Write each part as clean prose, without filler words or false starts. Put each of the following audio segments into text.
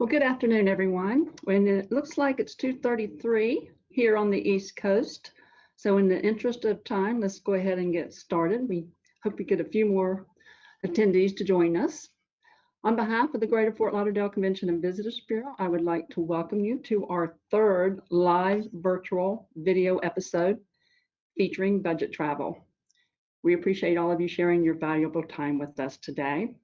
Well, good afternoon, everyone. And it looks like it's 2:33 here on the East Coast. So in the interest of time, let's go ahead and get started. We hope we get a few more attendees to join us. On behalf of the Greater Fort Lauderdale Convention and Visitors Bureau, I would like to welcome you to our third live virtual video episode featuring budget travel. We appreciate all of you sharing your valuable time with us today.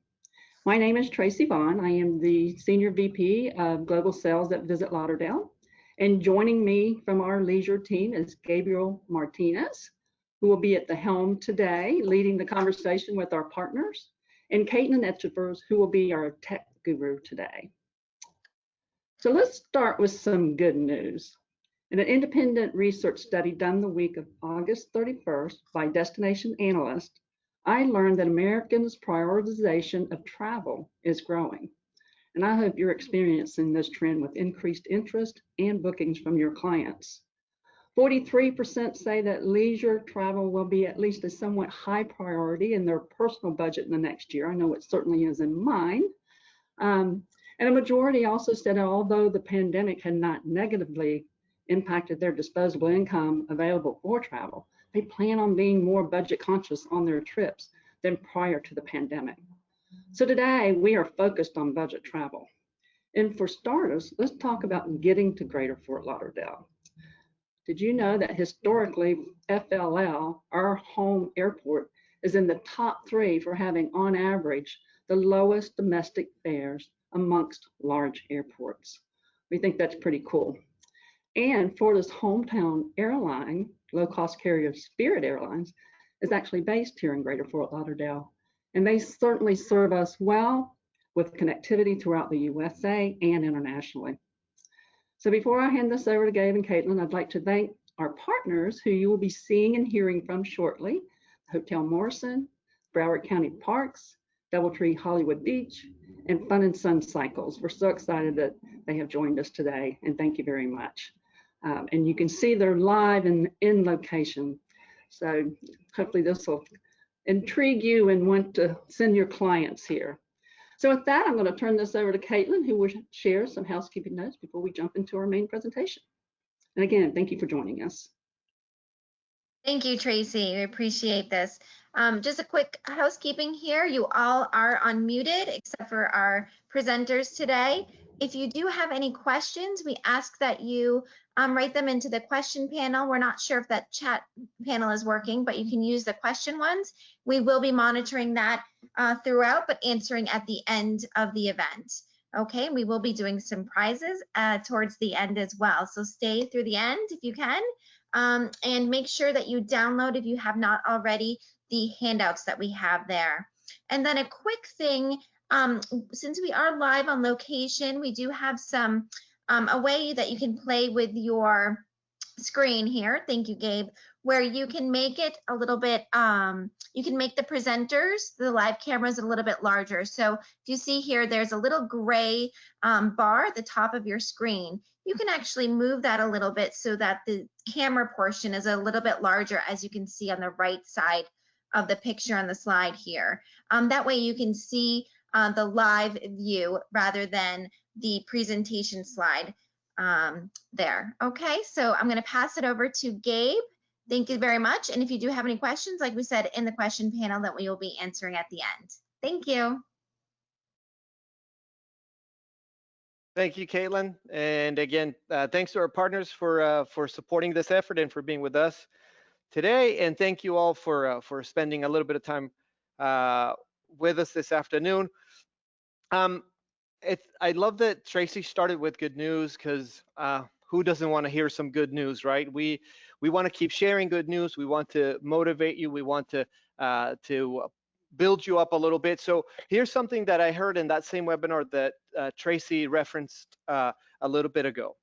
My name is Tracy Vaughn. I am the Senior VP of Global Sales at Visit Lauderdale. And joining me from our leisure team is Gabriel Martinez, who will be at the helm today, leading the conversation with our partners, and Caitlin Etchefers, who will be our tech guru today. So let's start with some good news. In an independent research study done the week of August 31st by Destination Analyst, I learned that Americans' prioritization of travel is growing. And I hope you're experiencing this trend with increased interest and bookings from your clients. 43% say that leisure travel will be at least a somewhat high priority in their personal budget in the next year. I know it certainly is in mine. And a majority also said that although the pandemic had not negatively impacted their disposable income available for travel, they plan on being more budget conscious on their trips than prior to the pandemic. So today we are focused on budget travel. And for starters, let's talk about getting to Greater Fort Lauderdale. Did you know that historically FLL, our home airport, is in the top 3 for having on average the lowest domestic fares amongst large airports? We think that's pretty cool. And Florida's hometown airline, low-cost carrier Spirit Airlines, is actually based here in Greater Fort Lauderdale. And they certainly serve us well with connectivity throughout the USA and internationally. So before I hand this over to Gabe and Caitlin, I'd like to thank our partners who you will be seeing and hearing from shortly: Hotel Morrison, Broward County Parks, Doubletree Hollywood Beach, and Fun and Sun Cycles. We're so excited that they have joined us today, and thank you very much. And you can see they're live and in location. So hopefully this will intrigue you and want to send your clients here. So with that, I'm going to turn this over to Caitlin, who will share some housekeeping notes before we jump into our main presentation. And again, thank you for joining us. Thank you, Tracy. We appreciate this. Just a quick housekeeping here. You all are unmuted except for our presenters today. If you do have any questions, we ask that you write them into the question panel. We're not sure if that chat panel is working, but you can use the question ones. We will be monitoring that throughout, but answering at the end of the event. Okay, we will be doing some prizes towards the end as well. So stay through the end if you can, and make sure that you download, if you have not already, the handouts that we have there. And then a quick thing, since we are live on location, we do have some a way that you can play with your screen here. Thank you, Gabe. Where you can make it a little bit, you can make the presenters, the live cameras, a little bit larger. So if you see here, there's a little gray bar at the top of your screen. You can actually move that a little bit so that the camera portion is a little bit larger, as you can see on the right side of the picture on the slide here. That way you can see the live view rather than the presentation slide there. Okay, so I'm going to pass it over to Gabe. Thank you very much. And if you do have any questions, like we said, in the question panel that we will be answering at the end. Thank you. Thank you, Caitlin. And again, thanks to our partners for supporting this effort and for being with us today. And thank you all for spending a little bit of time with us this afternoon. I love that Tracy started with good news, because who doesn't want to hear some good news, right? We want to keep sharing good news. We want to motivate you. We want to build you up a little bit. So here's something that I heard in that same webinar that Tracy referenced a little bit ago,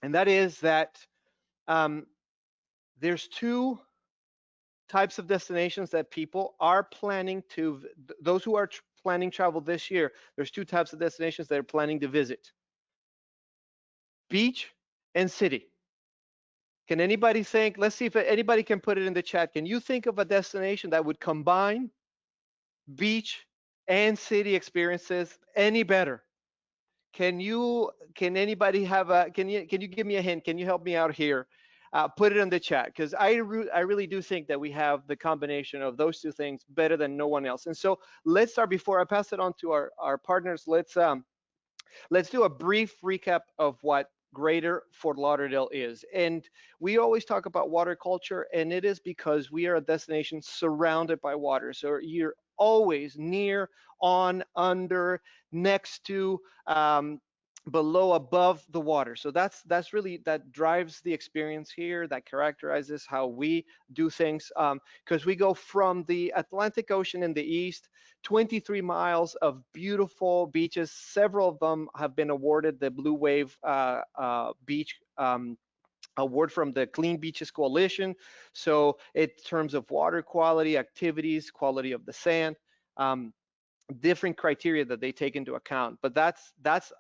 and that is that there's 2 types of destinations that people are planning to, those who are planning travel this year, there's 2 types of destinations they're planning to visit: beach and city. Can anybody think, let's see if anybody can put it in the chat, can you think of a destination that would combine beach and city experiences any better? Can anybody have a, can you give me a hint? Can you help me out here? Put it in the chat, because I really do think that we have the combination of those two things better than no one else. And so let's start, before I pass it on to our partners, let's do a brief recap of what Greater Fort Lauderdale is. And we always talk about water culture, and it is because we are a destination surrounded by water. So you're always near, on, under, next to, below, above the water. So that's really, that drives the experience here, that characterizes how we do things, because we go from the Atlantic Ocean in the east, 23 miles of beautiful beaches. Several of them have been awarded the Blue Wave Beach award from the Clean Beaches Coalition. So in terms of water quality, activities, quality of the sand, different criteria that they take into account. But that's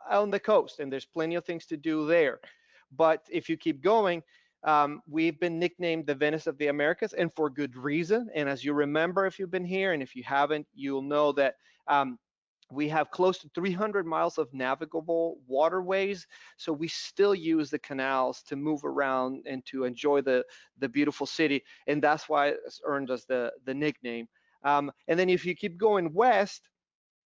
on the coast, and there's plenty of things to do there. But if you keep going, we've been nicknamed the Venice of the Americas, and for good reason. And as you remember, if you've been here, and if you haven't, you'll know that we have close to 300 miles of navigable waterways. So we still use the canals to move around and to enjoy the beautiful city. And that's why it's earned us the nickname. And then if you keep going west,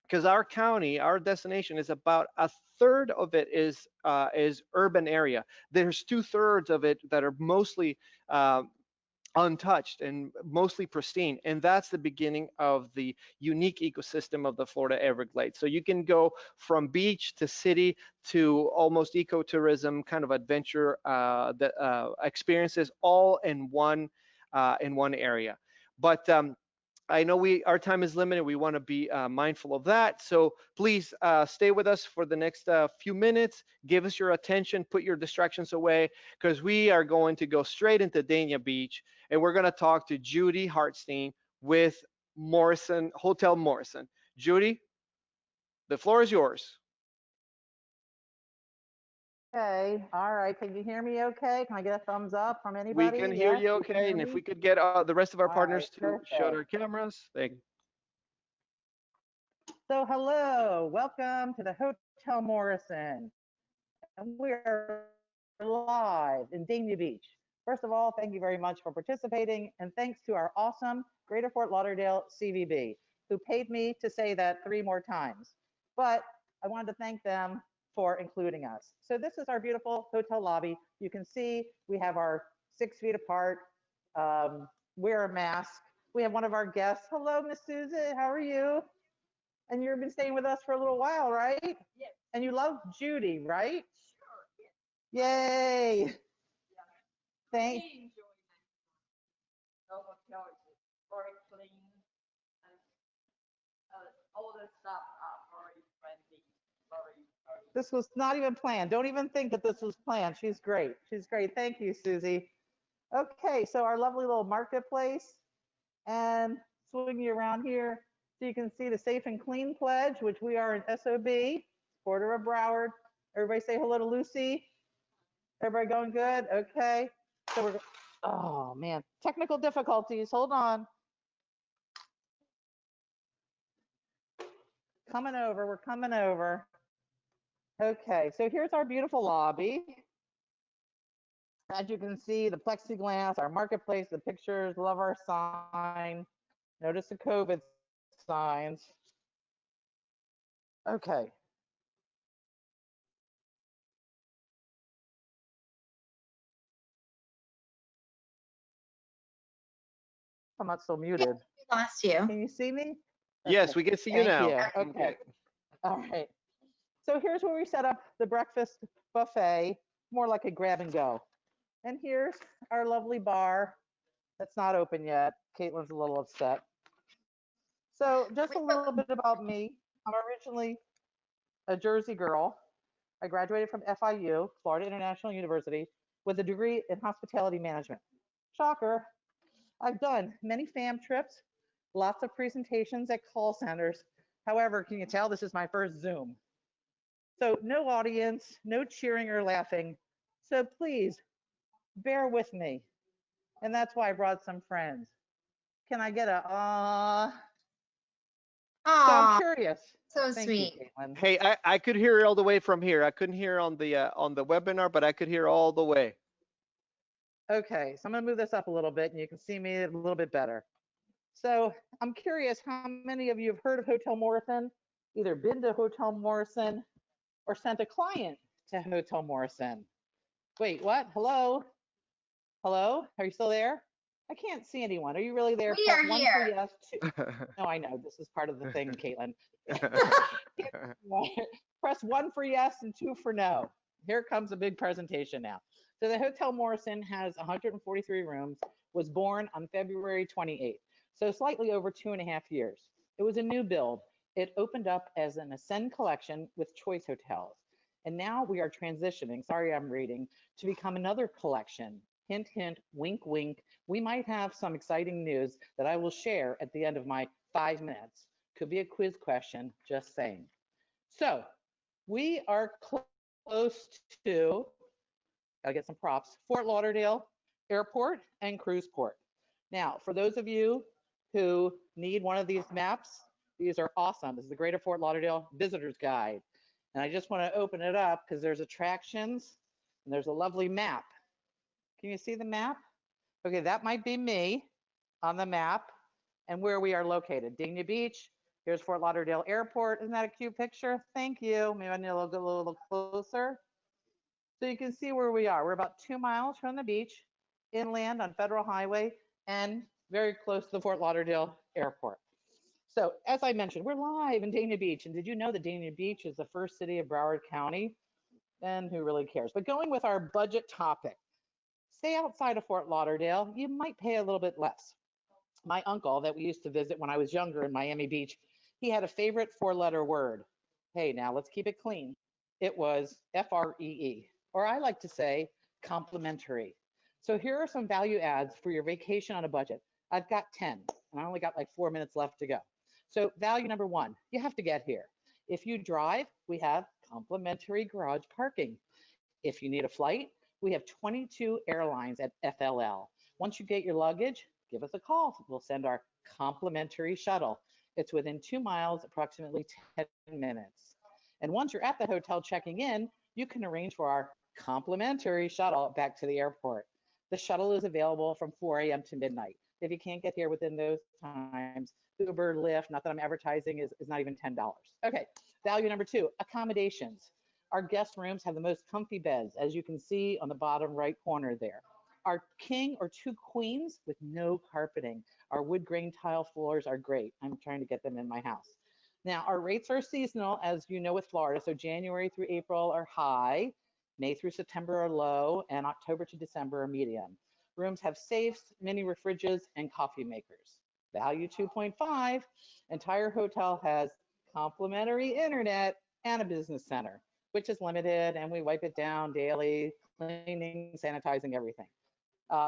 because our county, our destination, is about a third of it is urban area. There's 2/3 of it that are mostly untouched and mostly pristine, and that's the beginning of the unique ecosystem of the Florida Everglades. So you can go from beach to city to almost ecotourism kind of adventure experiences, all in one area. But I know our time is limited. We want to be mindful of that. So please stay with us for the next few minutes. Give us your attention. Put your distractions away, because we are going to go straight into Dania Beach, and we're going to talk to Judy Hartstein with Hotel Morrison. Judy, the floor is yours. Okay, all right. Can you hear me okay? Can I get a thumbs up from anybody? We can hear Yes, you you can okay. hear And if me? we could get the rest of our All partners right, to shut our perfect. cameras. Thank you. So hello, welcome to the Hotel Morrison. And we are live in Dania Beach. First of all, thank you very much for participating, and thanks to our awesome Greater Fort Lauderdale CVB, who paid me to say that 3 more times. But I wanted to thank them for including us. So this is our beautiful hotel lobby. You can see we have our 6 feet apart, wear a mask. We have one of our guests. Hello, Miss Susan, how are you? And you've been staying with us for a little while, right? Yes. And you love Judy, right? Sure. Yes. Yay. Yeah. Thank you. The hotel is very clean, and all the staff are very friendly. This was not even planned. Don't even think that this was planned. She's great. She's great. Thank you, Susie. Okay, so our lovely little marketplace, and swing you around here so you can see the Safe and Clean Pledge, which we are an SOB, Porter of Broward. Everybody say hello to Lucy. Everybody going good? Okay. So we're, oh man, technical difficulties. Hold on. Coming over, we're coming over. Okay, so here's our beautiful lobby. As you can see, the plexiglass, our marketplace, the pictures, love our sign. Notice the COVID signs. Okay. I'm not still muted. We lost you. Can you see me? Yes, Okay. we can see you Thank now. you. Okay. All right. So here's where we set up the breakfast buffet, more like a grab and go. And here's our lovely bar that's not open yet. Caitlin's a little upset. So just a little bit about me. I'm originally a Jersey girl. I graduated from FIU, Florida International University, with a degree in hospitality management. Shocker. I've done many fam trips, lots of presentations at call centers. However, can you tell this is my first Zoom? So no audience, no cheering or laughing. So please bear with me. And that's why I brought some friends. Can I get a So I'm Aw, curious. so Thank you, sweet. Caitlin. Hey, I could hear it all the way from here. I couldn't hear on the webinar, but I could hear all the way. Okay, so I'm gonna move this up a little bit and you can see me a little bit better. So I'm curious how many of you have heard of Hotel Morrison, either been to Hotel Morrison or sent a client to Hotel Morrison. Wait, what? Hello? Hello? Are you still there? I can't see anyone. Are you really there? We Press are one for here. yes. No, I know. This is part of the thing, Caitlin. Press one for yes and two for no. Here comes a big presentation now. So the Hotel Morrison has 143 rooms, was born on February 28th, so slightly over 2.5 years. It was a new build. It opened up as an Ascend collection with Choice Hotels. And now we are transitioning, sorry I'm reading, to become another collection. Hint, hint, wink, wink. We might have some exciting news that I will share at the end of my 5 minutes. Could be a quiz question, just saying. So we are close to, gotta get some props, Fort Lauderdale Airport and Cruise Port. Now, for those of you who need one of these maps, these are awesome. This is the Greater Fort Lauderdale Visitor's Guide. And I just want to open it up because there's attractions and there's a lovely map. Can you see the map? Okay, that might be me on the map and where we are located. Dania Beach, here's Fort Lauderdale Airport. Isn't that a cute picture? Thank you. Maybe I need to look a little closer. So you can see where we are. We're about 2 miles from the beach, inland on Federal Highway, and very close to the Fort Lauderdale Airport. So as I mentioned, we're live in Dania Beach. And did you know that Dania Beach is the first city of Broward County? And who really cares? But going with our budget topic, stay outside of Fort Lauderdale, you might pay a little bit less. My uncle that we used to visit when I was younger in Miami Beach, he had a favorite 4-letter word. Hey, now let's keep it clean. It was FREE, or I like to say complimentary. So here are some value adds for your vacation on a budget. I've got 10, and I only got like 4 minutes left to go. So value number 1, you have to get here. If you drive, we have complimentary garage parking. If you need a flight, we have 22 airlines at FLL. Once you get your luggage, give us a call. We'll send our complimentary shuttle. It's within 2 miles, approximately 10 minutes. And once you're at the hotel checking in, you can arrange for our complimentary shuttle back to the airport. The shuttle is available from 4 a.m. to midnight. If you can't get here within those times, Uber, Lyft, not that I'm advertising, is not even $10. Okay, value number 2, accommodations. Our guest rooms have the most comfy beds, as you can see on the bottom right corner there. Our king or 2 queens with no carpeting. Our wood grain tile floors are great. I'm trying to get them in my house. Now, our rates are seasonal, as you know with Florida. So January through April are high, May through September are low, and October to December are medium. Rooms have safes, mini refrigerators, and coffee makers. Value 2.5, entire hotel has complimentary internet and a business center, which is limited, and we wipe it down daily, cleaning, sanitizing, everything.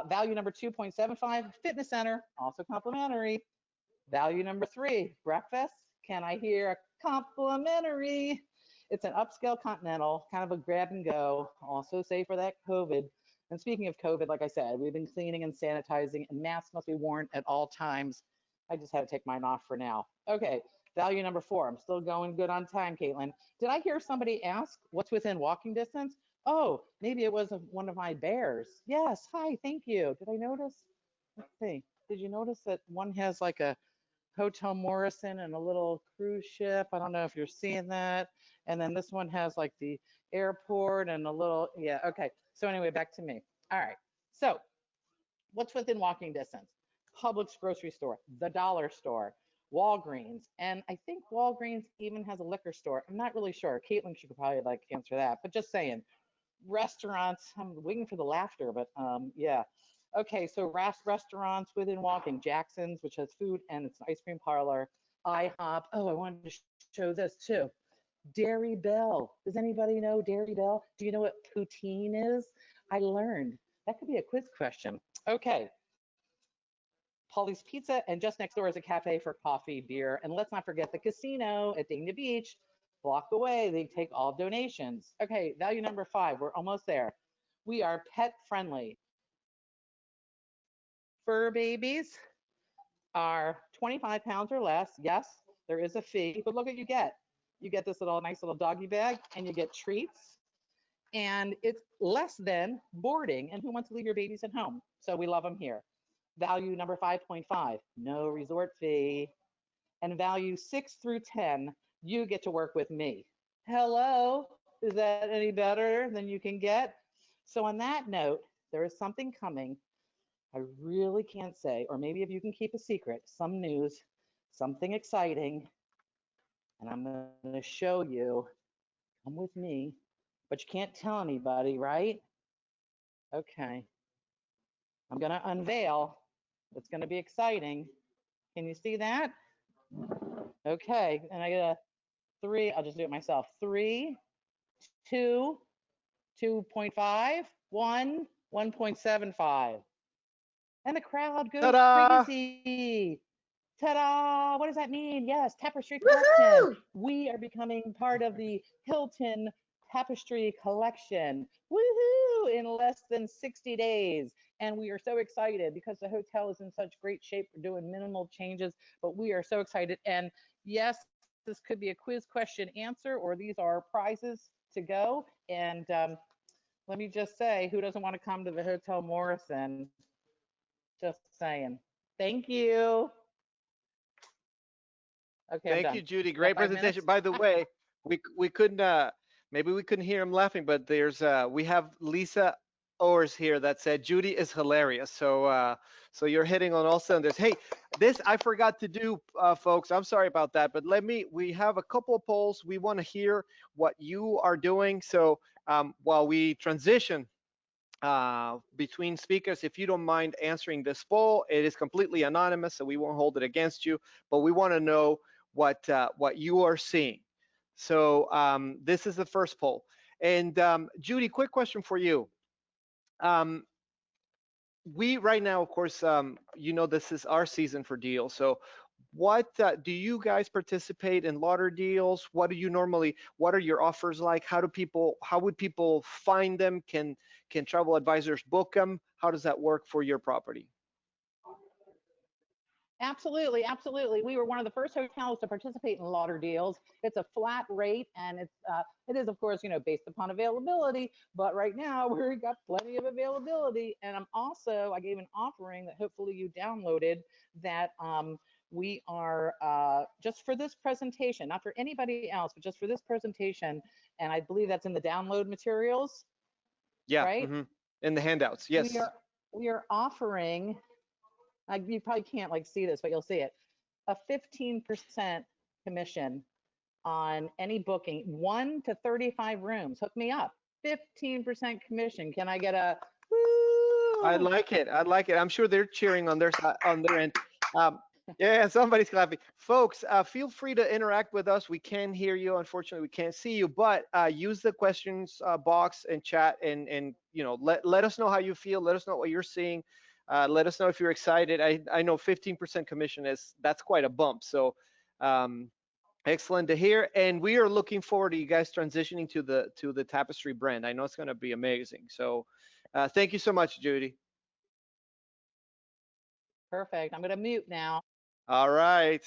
Value number 2.75, fitness center, also complimentary. Value number 3, breakfast. Can I hear a complimentary? It's an upscale continental, kind of a grab and go, also safe for that COVID. And speaking of COVID, like I said, we've been cleaning and sanitizing, and masks must be worn at all times. I just had to take mine off for now. Okay, value number 4. I'm still going good on time, Caitlin. Did I hear somebody ask what's within walking distance? Oh, maybe it was one of my bears. Yes, hi, thank you. Did I notice? Let's see. Did you notice that one has like a Hotel Morrison and a little cruise ship? I don't know if you're seeing that. And then this one has like the airport and a little, yeah, okay. So anyway, back to me. All right. So what's within walking distance? Publix grocery store, the dollar store, Walgreens, and I think Walgreens even has a liquor store. I'm not really sure. Caitlin should probably like answer that, but just saying. Restaurants, I'm waiting for the laughter, but yeah. Okay, so restaurants within walking, Jackson's, which has food and it's an ice cream parlor, IHOP. Oh, I wanted to show this too. Dairy Bell. Does anybody know Dairy Bell? Do you know what poutine is? I learned. That could be a quiz question. Okay. Polly's Pizza, and just next door is a cafe for coffee, beer, and let's not forget the casino at Dania Beach. Block away, they take all donations. Okay, value number 5, we're almost there. We are pet friendly. Fur babies are 25 pounds or less, yes. there is a fee, but look what you get. You get this nice little doggy bag, and you get treats, and it's less than boarding. And who wants to leave your babies at home? So we love them here. Value number 5.5, no resort fee. And value 6 through 10, you get to work with me. Hello, is that any better than you can get? So on that note, there is something coming. I really can't say, or maybe if you can keep a secret, some news, something exciting, and I'm going to show you. Come with me, but you can't tell anybody, right? Okay. I'm going to unveil. It's going to be exciting. Can you see that? Okay, and I get a 3. I'll just do it myself. 3, 2, 2.5, 1, 1.75. And the crowd goes Ta-da! crazy. Ta-da! What does that mean? Yes, Tapestry Woohoo! Collection. We are becoming part of the Hilton Tapestry Collection. Woohoo! In less than 60 days. And we are so excited because the hotel is in such great shape. We're doing minimal changes, but we are so excited. And yes, this could be a quiz question answer, or these are prizes to go. And let me just say, who doesn't want to come to the Hotel Morrison? Just saying. Thank you. Okay, I'm Thank done. you, Judy. Got Great 5 presentation. minutes? By the way, we couldn't maybe we couldn't hear him laughing, but there's we have Lisa Ors here that said Judy is hilarious. So so you're hitting on all cylinders. Hey, this I forgot to do, folks. I'm sorry about that, but we have a couple of polls. We want to hear what you are doing. So while we transition between speakers, if you don't mind answering this poll, it is completely anonymous, so we won't hold it against you, but we want to know what you are seeing. So this is the first poll. And Judy, quick question for you. We right now, of course, you know, this is our season for deals. So what do you guys participate in lottery deals? What do you normally, what are your offers like? How would people find them? Can travel advisors book them? How does that work for your property? Absolutely, absolutely. We were one of the first hotels to participate in lottery deals. It's a flat rate, and it is, of course, you know, based upon availability. But right now, we've got plenty of availability. And I gave an offering that hopefully you downloaded that we are just for this presentation, not for anybody else, but just for this presentation. And I believe that's in the download materials. Yeah, right? In the handouts, yes. We are offering. You probably can't see this, but you'll see it. A 15% commission on any booking, 1 to 35 rooms. Hook me up. 15% commission. Can I get a woo? I like it. I like it. I'm sure they're cheering on their side, on their end. Yeah, somebody's clapping. Folks, feel free to interact with us. We can hear you. Unfortunately, we can't see you, but use the questions box and chat, and you know, let us know how you feel. Let us know what you're seeing. Let us know if you're excited. I know 15% commission that's quite a bump. So excellent to hear. And we are looking forward to you guys transitioning to the Tapestry brand. I know it's going to be amazing. So thank you so much, Judy. Perfect. I'm going to mute now. All right.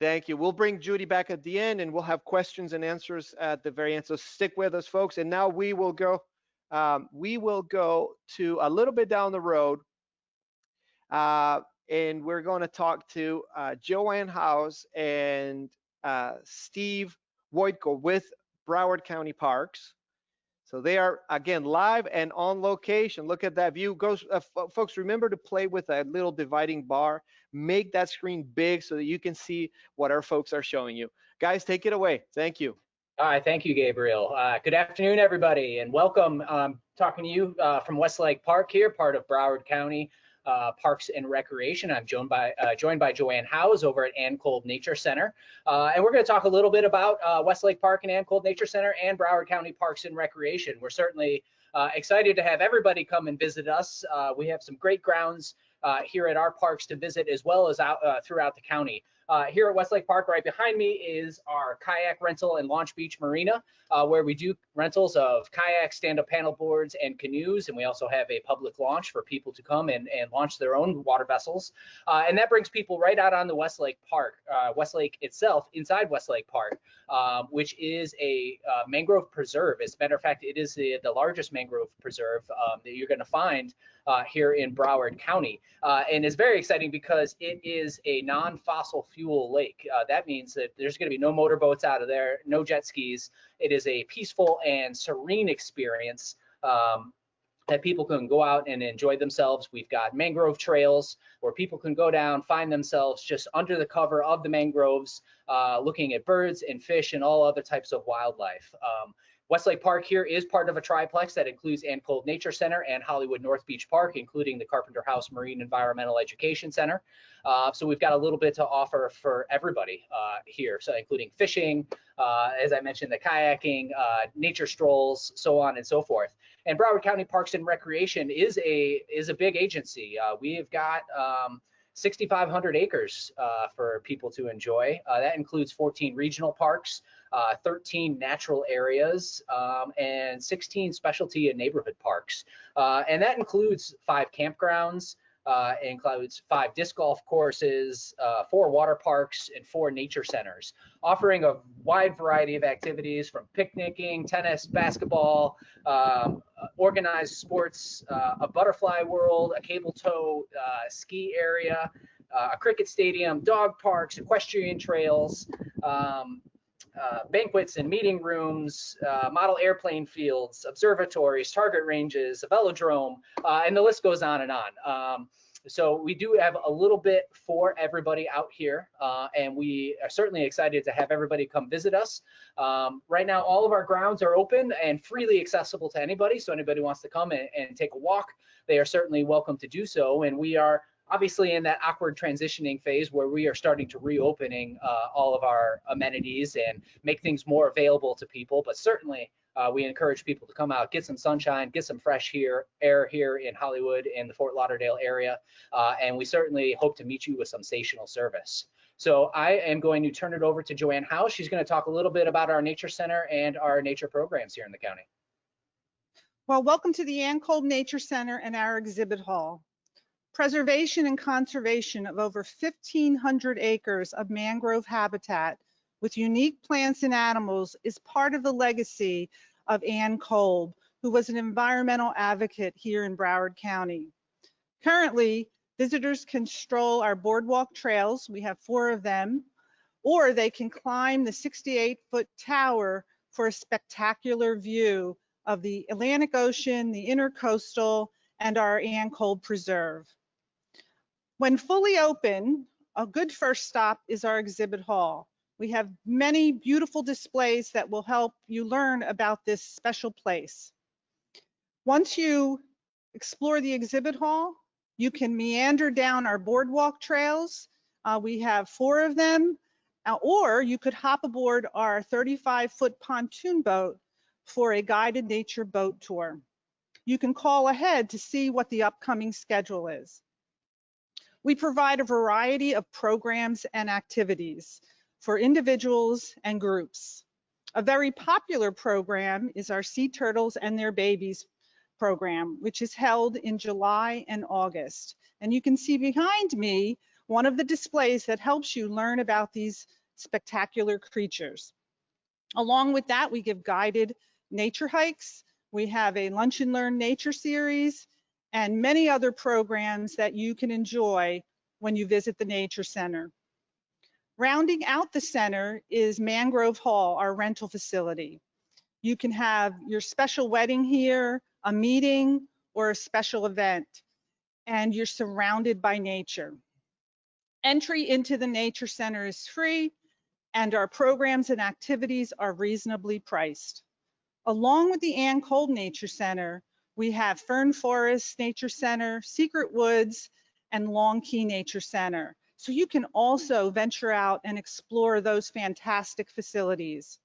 Thank you. We'll bring Judy back at the end, and we'll have questions and answers at the very end. So stick with us, folks. And now we will go to a little bit down the road. And we're going to talk to Joanne House and Steve Wojtko with Broward County Parks. So they are, again, live and on location. Look at that view. Folks, remember to play with a little dividing bar. Make that screen big so that you can see what our folks are showing you. Guys, take it away. Thank you. Hi, thank you, Gabriel. Good afternoon, everybody, and welcome. Talking to you from Westlake Park here, part of Broward County Parks and Recreation. I'm joined by Joanne Howes over at Ancold Nature Center, and we're going to talk a little bit about Westlake Park and Ancold Nature Center and Broward County Parks and Recreation. We're certainly excited to have everybody come and visit us. We have some great grounds here at our parks to visit, as well as out throughout the county. Here at Westlake Park, right behind me is our kayak rental and launch beach marina, where we do rentals of kayaks, stand-up paddle boards, and canoes. And we also have a public launch for people to come and launch their own water vessels. And that brings people right out on the Westlake Park, Westlake itself, inside Westlake Park, which is a mangrove preserve. As a matter of fact, it is the largest mangrove preserve that you're going to find here in Broward County. And it's very exciting because it is a non-fossil fuel lake. That means that there's going to be no motorboats out of there, no jet skis. It is a peaceful and serene experience that people can go out and enjoy themselves. We've got mangrove trails where people can go down, find themselves just under the cover of the mangroves, looking at birds and fish and all other types of wildlife. Westlake Park here is part of a triplex that includes Ann Cold Nature Center and Hollywood North Beach Park, including the Carpenter House Marine Environmental Education Center. So we've got a little bit to offer for everybody here, so including fishing, as I mentioned, the kayaking, nature strolls, so on and so forth. And Broward County Parks and Recreation is a big agency. We've got 6,500 acres for people to enjoy. That includes 14 regional parks, 13 natural areas, and 16 specialty and neighborhood parks. And that includes 5 campgrounds, includes 5 disc golf courses, 4 water parks, and 4 nature centers, offering a wide variety of activities from picnicking, tennis, basketball, organized sports, a butterfly world, a cable tow ski area, a cricket stadium, dog parks, equestrian trails, banquets and meeting rooms, model airplane fields, observatories, target ranges, a velodrome, and the list goes on and on. So we do have a little bit for everybody out here, and we are certainly excited to have everybody come visit us. Right now, all of our grounds are open and freely accessible to anybody. So anybody wants to come and take a walk, they are certainly welcome to do so. And we are obviously in that awkward transitioning phase where we are starting to reopening all of our amenities and make things more available to people. But certainly we encourage people to come out, get some sunshine, get some fresh air here in Hollywood and the Fort Lauderdale area. And we certainly hope to meet you with sensational service. So I am going to turn it over to Joanne House. She's going to talk a little bit about our nature center and our nature programs here in the county. Well, welcome to the Ann Cold Nature Center and our exhibit hall. Preservation and conservation of over 1,500 acres of mangrove habitat with unique plants and animals is part of the legacy of Ann Cold, who was an environmental advocate here in Broward County. Currently, visitors can stroll our boardwalk trails, we have 4 of them, or they can climb the 68-foot tower for a spectacular view of the Atlantic Ocean, the Intercoastal, and our Ann Cold Preserve. When fully open, a good first stop is our exhibit hall. We have many beautiful displays that will help you learn about this special place. Once you explore the exhibit hall, you can meander down our boardwalk trails. We have 4 of them, or you could hop aboard our 35-foot pontoon boat for a guided nature boat tour. You can call ahead to see what the upcoming schedule is. We provide a variety of programs and activities for individuals and groups. A very popular program is our Sea Turtles and Their Babies program, which is held in July and August. And you can see behind me one of the displays that helps you learn about these spectacular creatures. Along with that, we give guided nature hikes. We have a Lunch and Learn nature series and many other programs that you can enjoy when you visit the Nature Center. Rounding out the center is Mangrove Hall, our rental facility. You can have your special wedding here, a meeting, or a special event, and you're surrounded by nature. Entry into the Nature Center is free, and our programs and activities are reasonably priced. Along with the Ann Cold Nature Center, we have Fern Forest Nature Center, Secret Woods, and Long Key Nature Center. So you can also venture out and explore those fantastic facilities.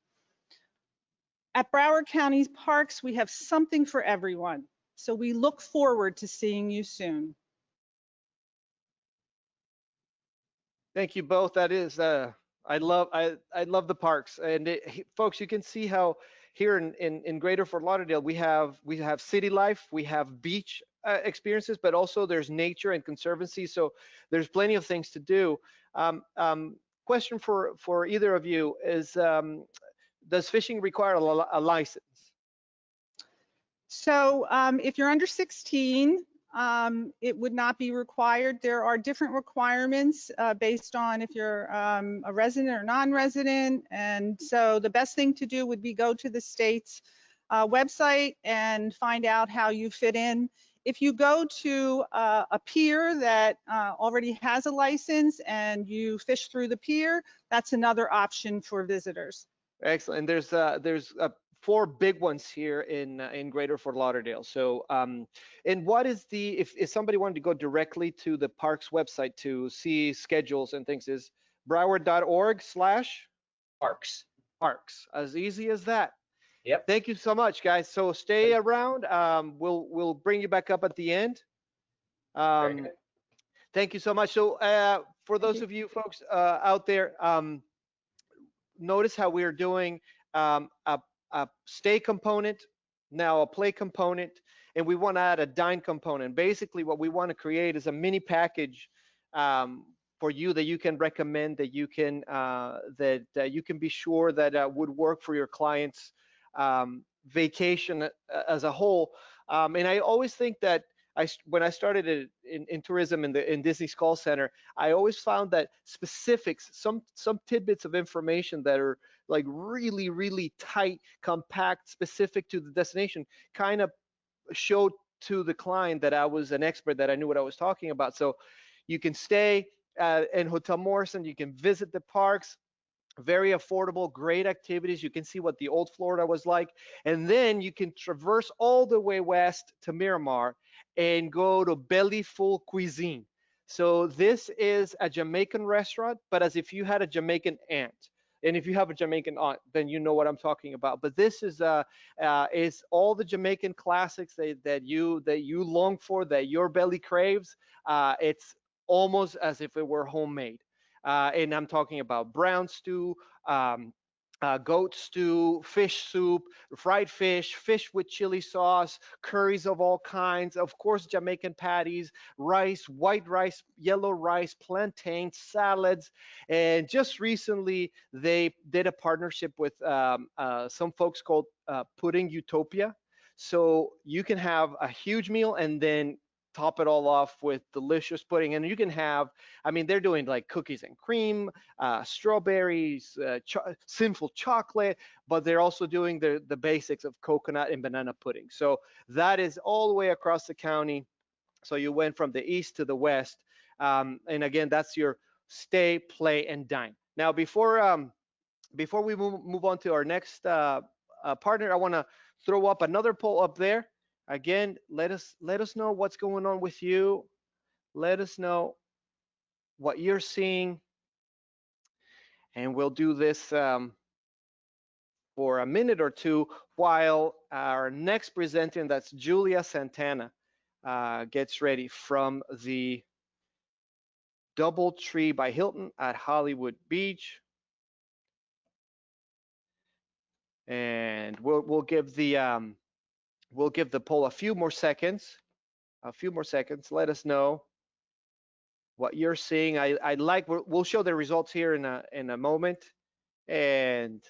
At Broward County's parks, we have something for everyone. So we look forward to seeing you soon. Thank you both. That is, I love the parks, and folks, you can see how here in Greater Fort Lauderdale we have city life, we have beach experiences, but also there's nature and conservancy. So there's plenty of things to do. Question for either of you is, does fishing require a license? So if you're under 16, it would not be required. There are different requirements based on if you're a resident or non-resident. And so the best thing to do would be go to the state's website and find out how you fit in. If you go to a pier that already has a license and you fish through the pier, that's another option for visitors. Excellent. There's 4 big ones here in Greater Fort Lauderdale. So, and what is the, if somebody wanted to go directly to the parks website to see schedules and things, is broward.org/parks. Parks. As easy as that. Yep. Thank you so much, guys. So stay around. We'll bring you back up at the end. Very good. Thank you so much. So for those of you folks out there, notice how we're doing a stay component, now a play component, and we want to add a dine component. Basically, what we want to create is a mini package for you that you can recommend, that you can you can be sure that would work for your clients' vacation as a whole. And I always think that when I started in tourism in Disney's call center, I always found that specifics, some tidbits of information that are like really, really tight, compact, specific to the destination, kind of showed to the client that I was an expert, that I knew what I was talking about. So you can stay in Hotel Morrison, you can visit the parks, very affordable, great activities. You can see what the old Florida was like, and then you can traverse all the way west to Miramar and go to Belly Full Cuisine. So this is a Jamaican restaurant, but as if you had a Jamaican aunt. And if you have a Jamaican aunt, then you know what I'm talking about. But this is all the Jamaican classics that you long for, that your belly craves. It's almost as if it were homemade. And I'm talking about brown stew, goat stew, fish soup, fried fish, fish with chili sauce, curries of all kinds, of course, Jamaican patties, rice, white rice, yellow rice, plantains, salads. And just recently, they did a partnership with some folks called Pudding Utopia. So you can have a huge meal and then top it all off with delicious pudding. And you can have, I mean, they're doing like cookies and cream, strawberries, sinful chocolate, but they're also doing the basics of coconut and banana pudding. So that is all the way across the county. So you went from the east to the west. And again, that's your stay, play, and dine. Now, before we move on to our next partner, I want to throw up another poll up there. Again, let us know what's going on with you. Let us know what you're seeing, and we'll do this for a minute or two while our next presenter, and that's Julia Santana, gets ready from the DoubleTree by Hilton at Hollywood Beach. And we'll give the poll a few more seconds. Let us know what you're seeing. We'll show the results here in a moment. And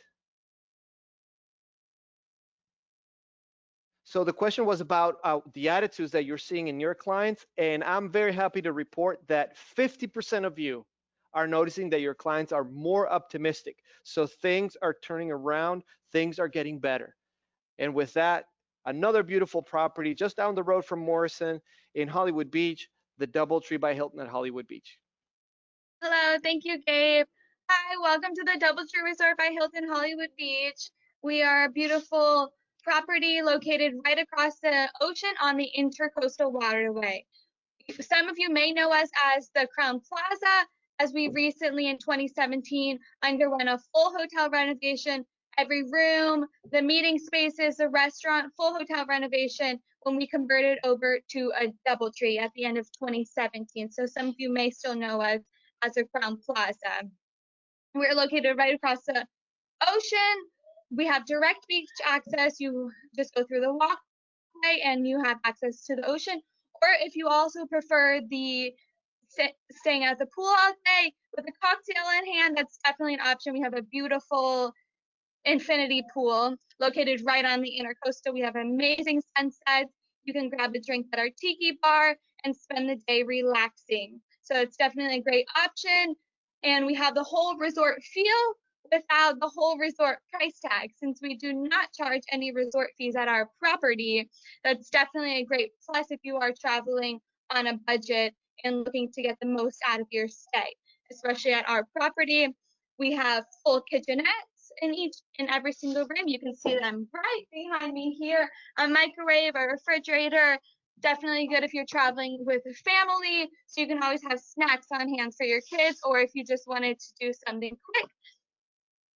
so the question was about the attitudes that you're seeing in your clients, and I'm very happy to report that 50% of you are noticing that your clients are more optimistic. So things are turning around, things are getting better. And with that, another beautiful property just down the road from Morrison in Hollywood Beach, the DoubleTree by Hilton at Hollywood Beach. Hello, thank you, Gabe. Hi, welcome to the DoubleTree Resort by Hilton Hollywood Beach. We are a beautiful property located right across the ocean on the Intercoastal Waterway. Some of you may know us as the Crown Plaza, as we recently in 2017 underwent a full hotel renovation. Every room, the meeting spaces, the restaurant, full hotel renovation when we converted over to a DoubleTree at the end of 2017. So some of you may still know us Plaza Crown Plaza. We're located right across the ocean. We have direct beach access. You just go through the walkway and you have access to the ocean. Or if you also prefer the staying at the pool all day with a cocktail in hand, that's definitely an option. We have a beautiful infinity pool located right on the intercoastal. We have amazing sunsets. You can grab a drink at our tiki bar and spend the day relaxing. So it's definitely a great option. And we have the whole resort feel without the whole resort price tag. Since we do not charge any resort fees at our property, that's definitely a great plus if you are traveling on a budget and looking to get the most out of your stay. Especially at our property, we have full kitchenettes in every single room. You can see them right behind me here. A microwave, a refrigerator. Definitely good if you're traveling with a family, so you can always have snacks on hand for your kids, or if you just wanted to do something quick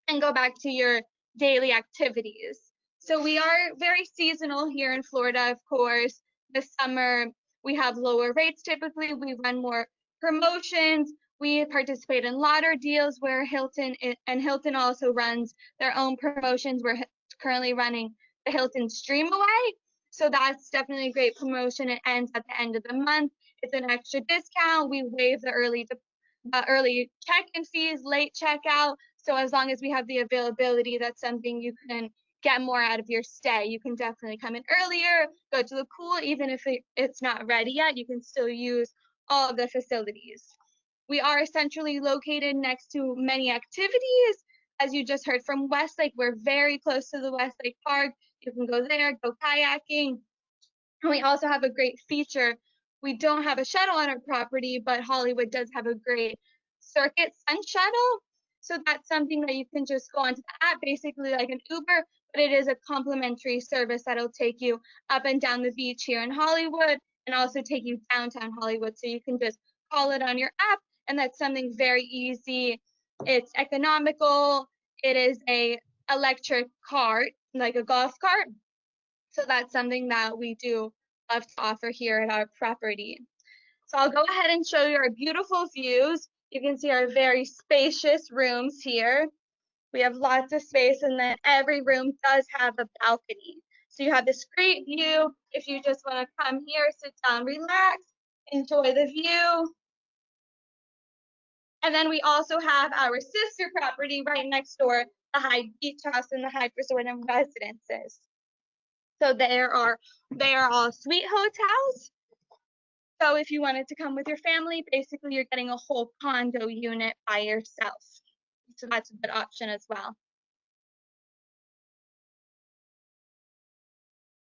and go back to your daily activities. So we are very seasonal here in Florida, of course. This summer, we have lower rates typically. We run more promotions. We participate in lottery deals where Hilton also runs their own promotions. We're currently running the Hilton Stream Away. So that's definitely a great promotion. It ends at the end of the month. It's an extra discount. We waive the early check-in fees, late checkout. So as long as we have the availability, that's something you can get more out of your stay. You can definitely come in earlier, go to the pool, even if it's not ready yet, you can still use all of the facilities. We are centrally located next to many activities. As you just heard from Westlake, we're very close to the Westlake Park. You can go there, go kayaking. And we also have a great feature. We don't have a shuttle on our property, but Hollywood does have a great circuit sun shuttle. So that's something that you can just go onto the app, basically like an Uber, but it is a complimentary service that'll take you up and down the beach here in Hollywood and also take you downtown Hollywood. So you can just call it on your app, and that's something very easy. It's economical. It is a electric cart, like a golf cart. So that's something that we do love to offer here at our property. So I'll go ahead and show you our beautiful views. You can see our very spacious rooms here. We have lots of space, and then every room does have a balcony. So you have this great view if you just want to come here, sit down, relax, enjoy the view. And then we also have our sister property right next door, the Hyde Beach House and the Hyde Resort and Residences. So they are all suite hotels. So if you wanted to come with your family, basically you're getting a whole condo unit by yourself. So that's a good option as well.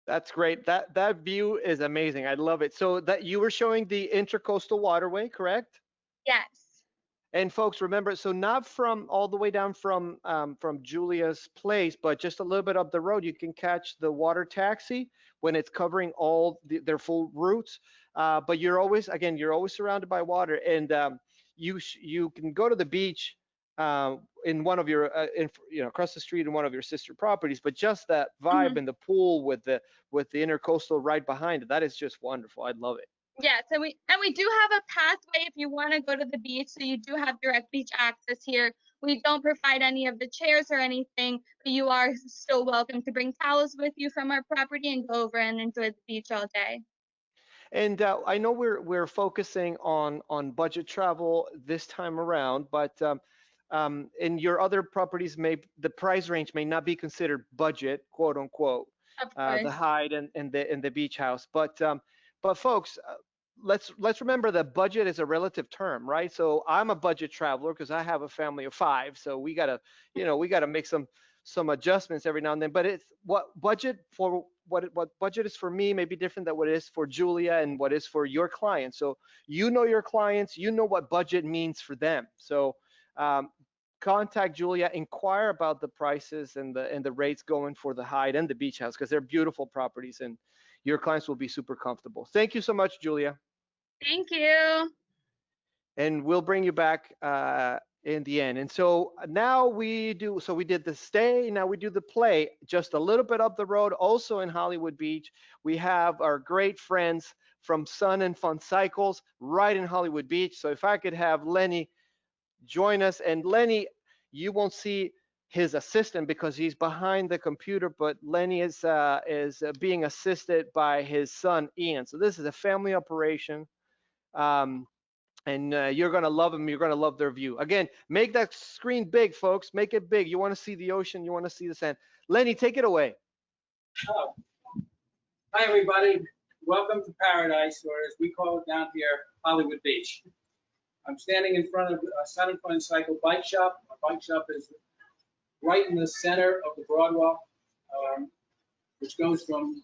That's great. That view is amazing. I love it. So that you were showing the intercoastal waterway, correct? Yes. And folks, remember, so not from all the way down from Julia's place, but just a little bit up the road, you can catch the water taxi when it's covering all their full routes. But you're always surrounded by water, and you can go to the beach in one of your across the street in one of your sister properties. But just that vibe in the pool with the intercoastal right behind it, that is just wonderful. I love it. Yes, and we do have a pathway if you want to go to the beach, so you do have direct beach access here. We don't provide any of the chairs or anything, but you are still welcome to bring towels with you from our property and go over and enjoy the beach all day. And I know we're focusing on budget travel this time around, but in your other properties, the price range may not be considered budget, quote unquote, Of course. the Hyde and the beach house. But folks, let's remember that budget is a relative term, right? So I'm a budget traveler because I have a family of 5, so we gotta make some adjustments every now and then. But it's what budget is for me may be different than what it is for Julia and what is for your clients. So you know your clients, you know what budget means for them. So contact Julia, inquire about the prices and the rates going for the Hyde and the beach house, because they're beautiful properties and your clients will be super comfortable. Thank you so much, Julia. Thank you. And we'll bring you back in the end. And so now we did the stay, now we do the play. Just a little bit up the road, also in Hollywood Beach, we have our great friends from Sun and Fun Cycles right in Hollywood Beach. So if I could have Lenny join us. And Lenny, you won't see his assistant because he's behind the computer, but Lenny is being assisted by his son, Ian. So this is a family operation. And you're going to love them. You're going to love their view. Again, make that screen big, folks. Make it big. You want to see the ocean. You want to see the sand. Lenny, take it away. Oh. Hi, everybody. Welcome to Paradise, or as we call it down here, Hollywood Beach. I'm standing in front of a Sun and Fun Cycle bike shop. Our bike shop is right in the center of the Broadwalk, which goes from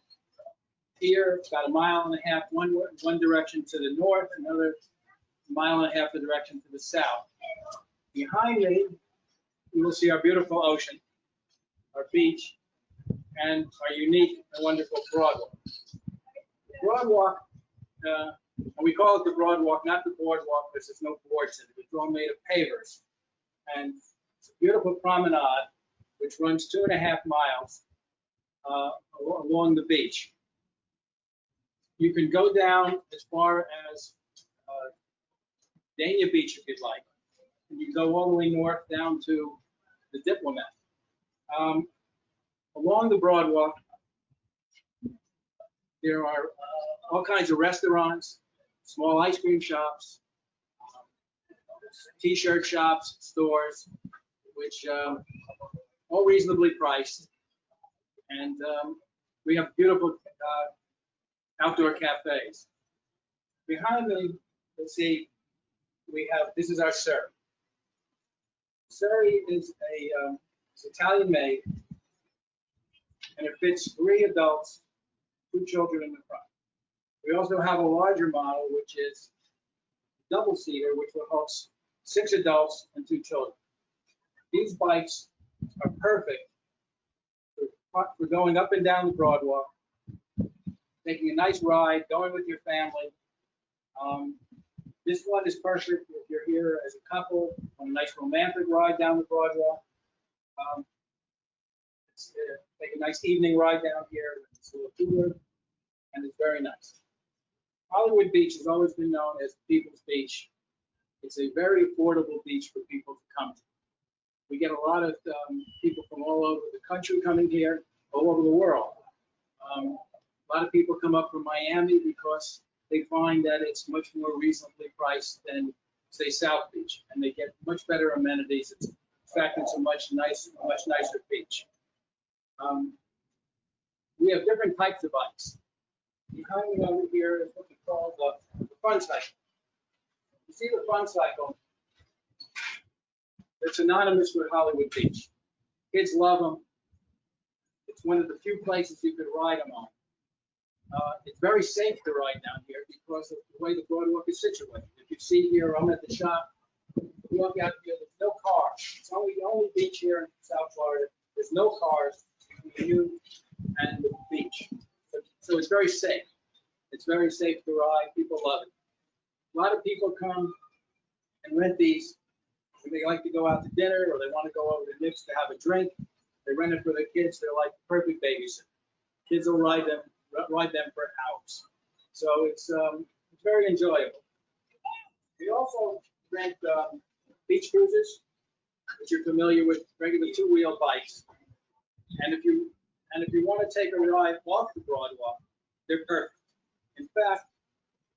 here about 1.5 miles one direction to the north, another 1.5 miles the direction to the south. Behind me, you will see our beautiful ocean, our beach, and our unique and wonderful Broadwalk. The Broadwalk, and we call it the Broadwalk, not the boardwalk, because there's no boards in it. It's all made of pavers. And it's a beautiful promenade, which runs 2.5 miles along the beach. You can go down as far as Dania Beach if you'd like. And you can go all the way north down to the Diplomat. Along the Broadwalk, there are all kinds of restaurants, small ice cream shops, t-shirt shops, stores, which all reasonably priced. And we have beautiful outdoor cafes. Behind me, you'll see we have, this is our Surrey. Surrey is it's Italian made, and it fits 3 adults, 2 children in the front. We also have a larger model, which is double-seater, which will hold 6 adults and 2 children. These bikes are perfect for going up and down the Broadwalk, taking a nice ride, going with your family. This one is perfect if you're here as a couple on a nice romantic ride down the Broadwalk. Take a nice evening ride down here. It's a little cooler, and it's very nice. Hollywood Beach has always been known as People's Beach. It's a very affordable beach for people to come to. We get a lot of people from all over the country coming here, all over the world. A lot of people come up from Miami because they find that it's much more reasonably priced than, say, South Beach, and they get much better amenities. In fact, it's a much nicer beach. We have different types of bikes. Behind me over here is what we call the fun cycle. You see the fun cycle? It's synonymous with Hollywood Beach. Kids love them. It's one of the few places you could ride them on. It's very safe to ride down here because of the way the Broadwalk is situated. If you see here, I'm at the shop. You walk out here, there's no cars. It's the only beach here in South Florida. There's no cars between you and the beach. So it's very safe. It's very safe to ride. People love it. A lot of people come and rent these. They like to go out to dinner, or they want to go over to Nick's to have a drink. They rent it for their kids. They're like perfect babysitter. Kids will ride them for hours. So it's very enjoyable. We also rent beach cruisers, which you're familiar with, regular 2-wheel bikes. And if you want to take a ride off the Broadwalk, they're perfect. In fact,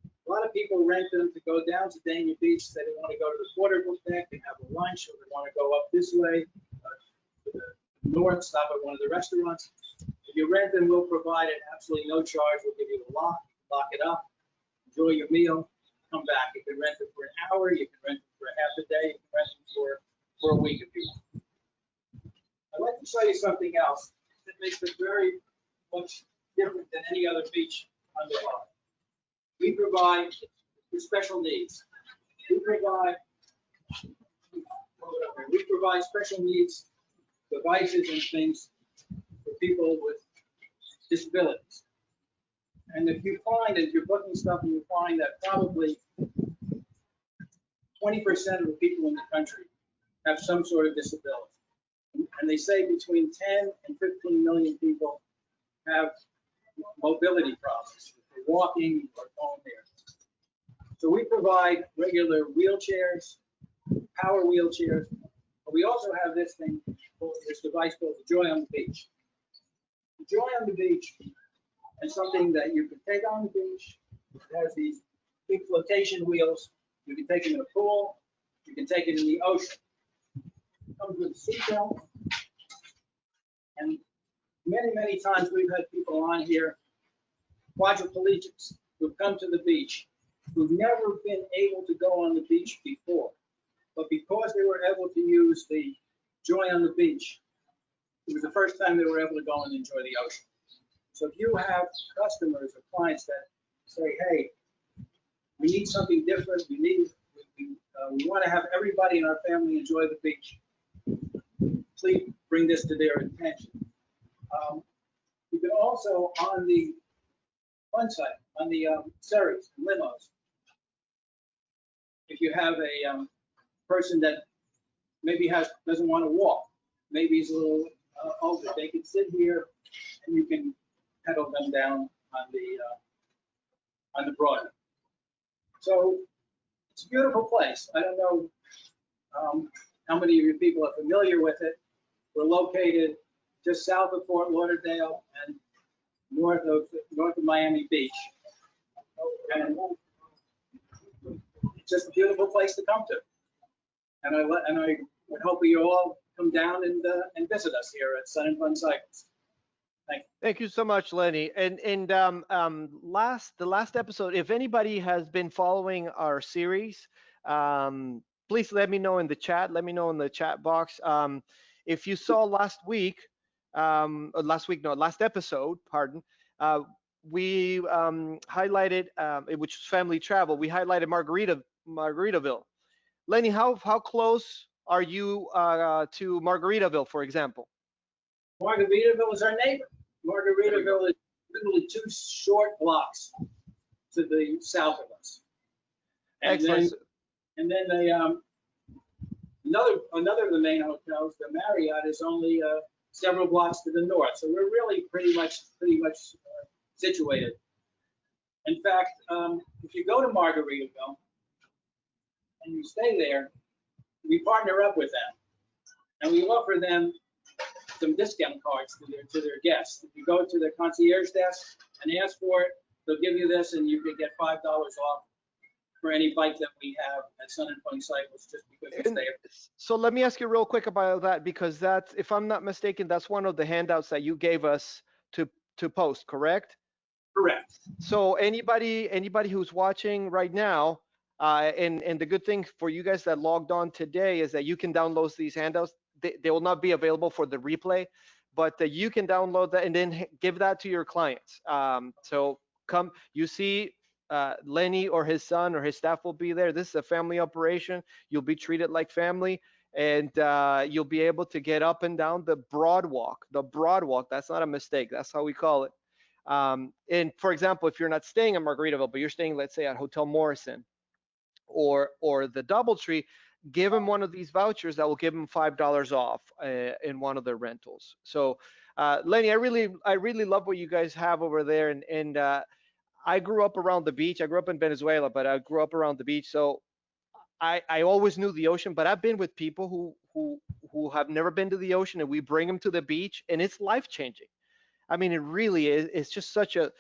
a lot of people rent them to go down to Dania Beach, say they want to go to the quarter deck and have a lunch, or they want to go up this way to the north, stop at one of the restaurants. If you rent them, we'll provide at absolutely no charge. We'll give you the lock it up, enjoy your meal, come back. You can rent it for an hour, you can rent it for half a day, you can rent it for a week if you want. I'd like to show you something else that makes it very much different than any other beach on the island. We provide for special needs. We provide special needs devices and things for people with disabilities. And if you're booking stuff and you find that probably 20% of the people in the country have some sort of disability. And they say between 10 and 15 million people have mobility problems. They're walking or going there. So we provide regular wheelchairs, power wheelchairs. But we also have this thing, this device called the Joy on the Beach. The Joy on the Beach is something that you can take on the beach. It has these big flotation wheels. You can take it in a pool. You can take it in the ocean. It comes with a seatbelt. And many, many times we've had people on here, quadriplegics, who've come to the beach, who've never been able to go on the beach before. But because they were able to use the Joy on the Beach, it was the first time they were able to go and enjoy the ocean. So if you have customers or clients that say, hey, we need something different, we want to have everybody in our family enjoy the beach, please bring this to their attention. You can also, on the fun side, on the series, limos, if you have a person that maybe doesn't want to walk, maybe he's a little older, they can sit here and you can pedal them down on the broad. So it's a beautiful place. I don't know how many of you people are familiar with it. We're located just south of Fort Lauderdale and north of Miami Beach. And it's just a beautiful place to come to. And I would hope you all come down and visit us here at Sun and Fun Cycles. Thank you. Thank you so much, Lenny. And the last episode, if anybody has been following our series, please let me know in the chat. Let me know in the chat box. If you saw last episode, pardon, we highlighted, which was family travel. We highlighted Margaritaville. Lenny, how close are you to Margaritaville, for example? Margaritaville is our neighbor. Margaritaville is literally 2 short blocks to the south of us. And excellent. Then another of the main hotels, the Marriott, is only several blocks to the north. So we're really pretty much situated. In fact, if you go to Margaritaville and you stay there, we partner up with them, and we offer them some discount cards to their guests. If you go to the concierge desk and ask for it, they'll give you this, and you can get $5 off for any bike that we have at Sun and Fun Cycles, just because you stay. So let me ask you real quick about that, because that's, if I'm not mistaken, that's one of the handouts that you gave us to post, correct? Correct. So anybody who's watching right now, and the good thing for you guys that logged on today is that you can download these handouts. They will not be available for the replay, but you can download that and then give that to your clients. So come, you see Lenny or his son or his staff will be there. This is a family operation. You'll be treated like family, and you'll be able to get up and down the broad walk. The broad walk, that's not a mistake. That's how we call it. And for example, if you're not staying in Margaritaville, but you're staying, let's say, at Hotel Morrison or the DoubleTree, give them one of these vouchers that will give them $5 off in one of their rentals. So Lenny, I really love what you guys have over there. And I grew up around the beach. I grew up in Venezuela, but I grew up around the beach. So I always knew the ocean, but I've been with people who have never been to the ocean, and we bring them to the beach, and it's life-changing. I mean, it really is. It's just such a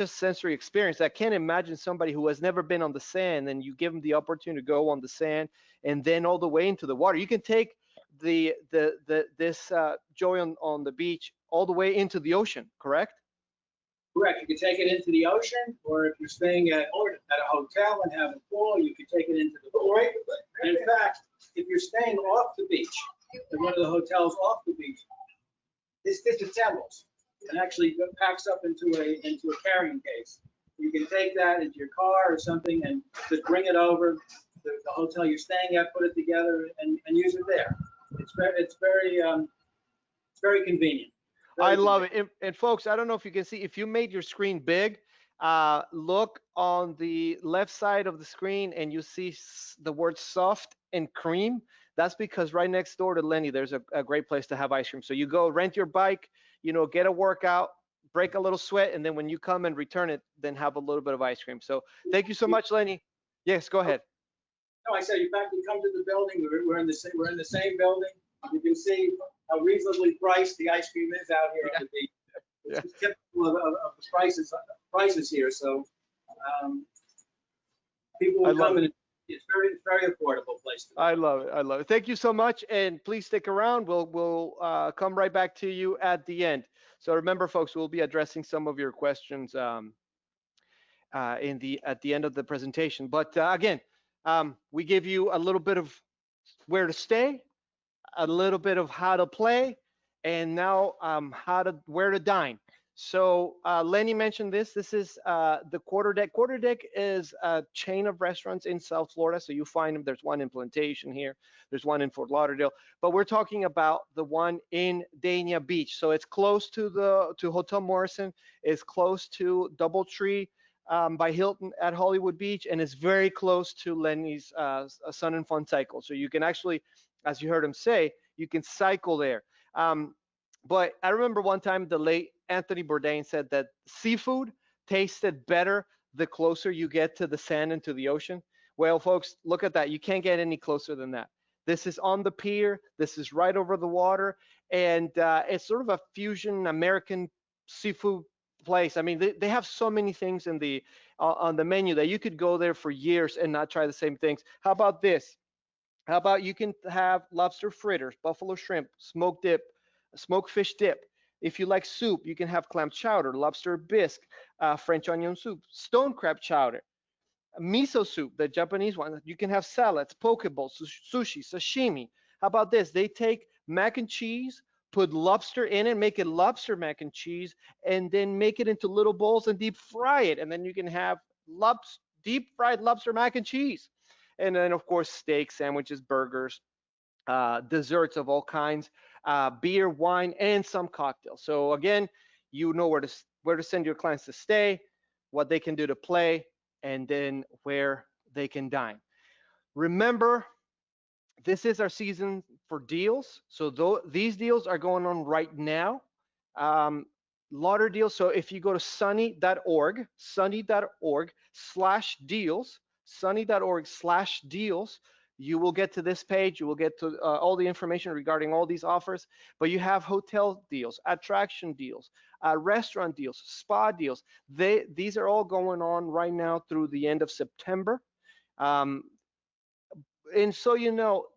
sensory experience. I can't imagine somebody who has never been on the sand, and you give them the opportunity to go on the sand and then all the way into the water. You can take this Joy on the Beach all the way into the ocean, correct? Correct. You can take it into the ocean, or if you're staying at a hotel and have a pool, you can take it into the pool. And in fact, if you're staying off the beach, in one of the hotels off the beach, this disassembles and actually packs up into a carrying case. You can take that into your car or something and just bring it over the hotel you're staying at, put it together, and use it there. It's very convenient. I love it. And folks, I don't know if you can see, if you made your screen big, look on the left side of the screen and you see the word soft and cream. That's because right next door to Lenny, there's a great place to have ice cream. So you go rent your bike, get a workout, break a little sweat, and then when you come and return it, then have a little bit of ice cream. So thank you so much, Lenny. Yes, go ahead. No, I said, in fact, you come to the building, we're in the same building. You can see how reasonably priced the ice cream is out here on the beach. Yeah. It's typical of the prices here, so people I will love come it. and it's very affordable place to I love it. I love it. Thank you so much, and please stick around. We'll come right back to you at the end. So remember, folks, we'll be addressing some of your questions at the end of the presentation. But again, we give you a little bit of where to stay, a little bit of how to play, and now where to dine. So Lenny mentioned this. This is the Quarter Deck. Quarter Deck is a chain of restaurants in South Florida. So you find them. There's one in Plantation here. There's one in Fort Lauderdale. But we're talking about the one in Dania Beach. So it's close to Hotel Morrison. It's close to DoubleTree by Hilton at Hollywood Beach, and it's very close to Lenny's Sun and Fun Cycle. So you can actually, as you heard him say, you can cycle there. But I remember one time the late Anthony Bourdain said that seafood tasted better the closer you get to the sand and to the ocean. Well, folks, look at that. You can't get any closer than that. This is on the pier. This is right over the water. And it's sort of a fusion American seafood place. I mean, they have so many things in on the menu that you could go there for years and not try the same things. How about this? How about you can have lobster fritters, buffalo shrimp, smoked fish dip. If you like soup, you can have clam chowder, lobster bisque, French onion soup, stone crab chowder, miso soup, the Japanese one. You can have salads, poke bowls, sushi, sashimi. How about this? They take mac and cheese, put lobster in it, make it lobster mac and cheese, and then make it into little bowls and deep fry it. And then you can have deep fried lobster mac and cheese. And then, of course, steaks, sandwiches, burgers, desserts of all kinds, beer, wine, and some cocktails. So again, you know where to send your clients to stay, what they can do to play, and then where they can dine. Remember, this is our season for deals. So these deals are going on right now. Lauderdale. So if you go to sunny.org/deals, sunny.org/deals, you will get to this page. You will get to all the information regarding all these offers. But you have hotel deals, attraction deals, restaurant deals, spa deals. These are all going on right now through the end of September. And so, you know,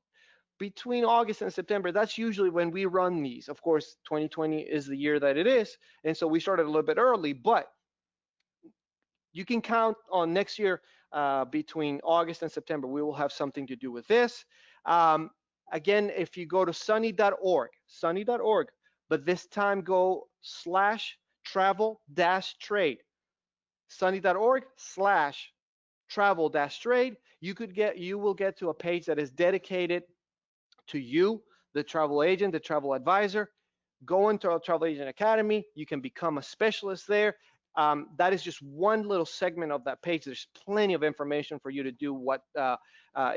between August and September, that's usually when we run these. Of course, 2020 is the year that it is, and so we started a little bit early, but you can count on next year between August and September. We will have something to do with this. Again, if you go to sunny.org, but this time go /travel-trade, sunny.org/travel-trade. You will get to a page that is dedicated to you, the travel agent, the travel advisor. Go into our Travel Agent Academy. You can become a specialist there. That is just one little segment of that page. There's plenty of information for you to do what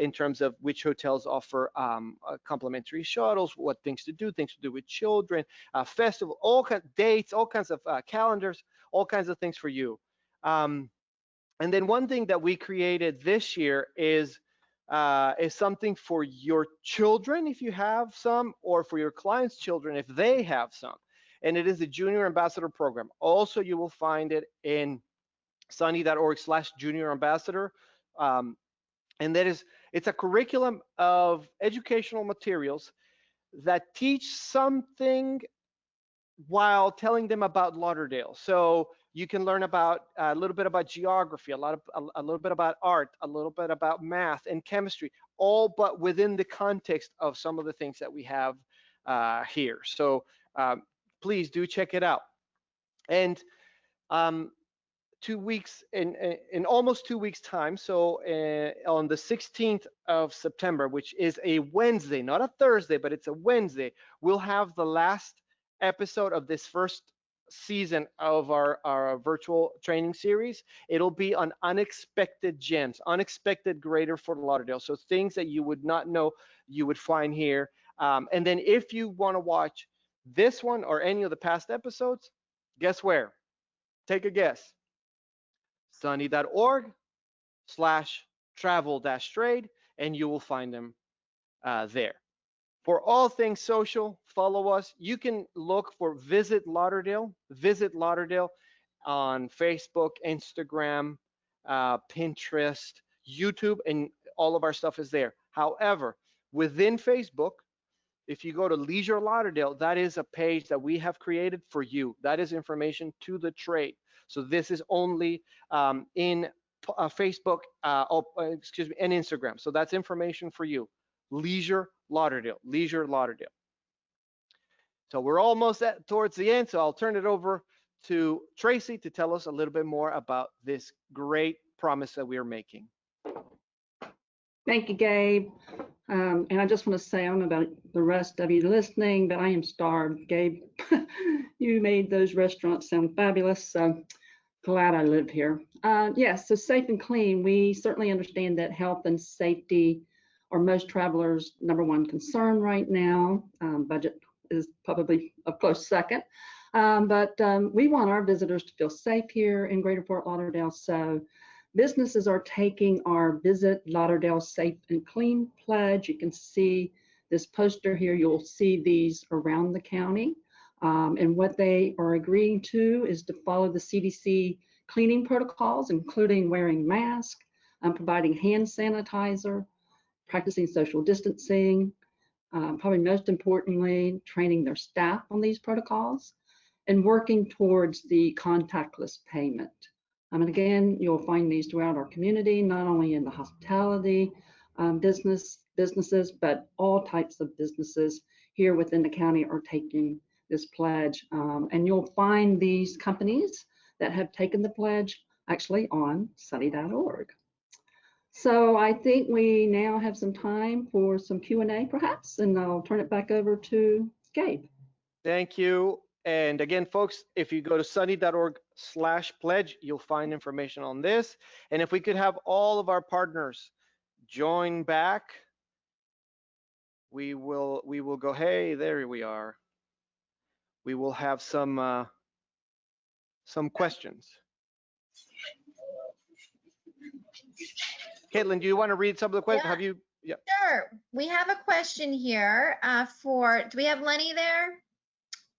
in terms of which hotels offer complimentary shuttles, what things to do with children, festival, all kinds of dates, all kinds of calendars, all kinds of things for you. And then one thing that we created this year is something for your children if you have some, or for your clients' children if they have some. And it is the Junior Ambassador Program. Also, you will find it in sunny.org/Junior Ambassador. And it's a curriculum of educational materials that teach something while telling them about Lauderdale. So you can learn about a little bit about geography, a little bit about art, a little bit about math and chemistry, all but within the context of some of the things that we have here. So please do check it out. And 2 weeks in almost 2 weeks time. So on the 16th of September, which is a Wednesday, not a Thursday, but it's a Wednesday, we'll have the last episode of this first season of our virtual training series. It'll be on unexpected gems, unexpected Greater Fort Lauderdale. So things that you would not know you would find here. And then if you want to watch this one or any of the past episodes, guess where? Take a guess. Sunny.org/travel-trade. and you will find them there. For all things social, follow us. You can look for Visit Lauderdale on Facebook, Instagram, Pinterest, YouTube, and all of our stuff is there. However, within Facebook, if you go to Leisure Lauderdale, that is a page that we have created for you. That is information to the trade. So this is only in Facebook, excuse me, and Instagram. So that's information for you. Leisure Lauderdale. So we're almost towards the end, so I'll turn it over to Tracy to tell us a little bit more about this great promise that we are making. Thank you, Gabe. And I just want to say, I don't know about the rest of you listening, but I am starved. Gabe, you made those restaurants sound fabulous. So glad I live here. Yes, so safe and clean. We certainly understand that health and safety are most travelers' #1 concern right now. Budget is probably a close second. But we want our visitors to feel safe here in Greater Fort Lauderdale. So businesses are taking our Visit Lauderdale Safe and Clean pledge. You can see this poster here. You'll see these around the county. And what they are agreeing to is to follow the CDC cleaning protocols, including wearing masks, providing hand sanitizer, practicing social distancing, probably most importantly, training their staff on these protocols, and working towards the contactless payment. And again, you'll find these throughout our community, not only in the hospitality businesses, but all types of businesses here within the county are taking this pledge. And you'll find these companies that have taken the pledge actually on sunny.org. So I think we now have some time for some Q&A perhaps, and I'll turn it back over to Gabe. Thank you. And again, folks, if you go to sunny.org/pledge, you'll find information on this. And if we could have all of our partners join back, we will go, hey, there we are. We will have some questions. Caitlin, do you want to read some of the questions? Yeah. Have you? Yeah. Sure. We have a question here do we have Lenny there?